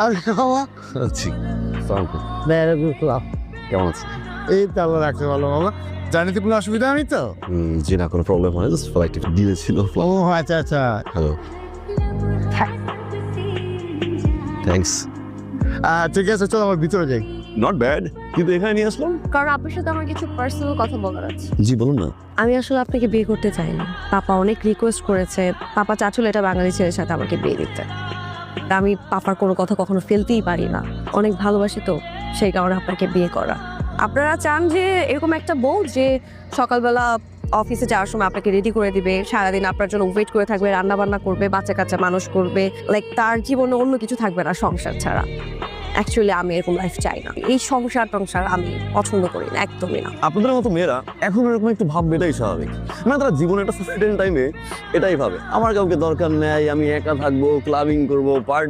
আর বাবা জি কেমন আছেন? এই তো আল্লাহ রাখতে ভালো বাবা। জানিতে কোনো অসুবিধা নেই তো? জি না, কোনো প্রবলেম হয় না, জাস্ট ফ্লাইট একটু ডিলে ছিল। ও আচ্ছা আচ্ছা। Hello, thanks. ঠিক আছে, চলো আমার ভিতরে যাই। নট ব্যাড, কিন্তু এখানে নিয়ে আসলাম। কারণ আপনার সাথে আমার কিছু পার্সোনাল কথা বলার আছে। জি বলুন না। আমি আসলে আপনাকে বিয়ে করতে চাই না। পাপা অনেক রিকোয়েস্ট করেছে, পাপা চাচ্ছিল এটা বাঙালি ছেলের সাথে আমাকে বিয়ে দিতে। আমি পাপার কোনো কথা কখনো ফেলতেই পারি না, অনেক ভালোবাসি তো, সেই কারণে আপনাকে বিয়ে করা। আপনারা চান যে এরকম একটা বউ যে সকালবেলা অফিসে যাওয়ার সময় আপনাকে রেডি করে দিবে, সারাদিন আপনার জন্য ওয়েট করে থাকবে, রান্না বান্না করবে, বাচ্চা কাচ্চা মানুষ করবে, লাইক তার জীবনে অন্য কিছু থাকবে না সংসার ছাড়া। অ্যাকচুয়ালি আমি এরকম লাইফ চাই না। এই সংসার টংসার আমি পছন্দ করি না, একদমই না। আপনাদের মতো মেয়েরা এখন এরকম একটু ভাববে, এটাই স্বাভাবিক। মানে তারা জীবনে একটা সার্টেন টাইমে এটাই ভাবে, আমার কাউকে দরকার নেই, আমি একা থাকবো, ক্লাবিং করবো, পার্টি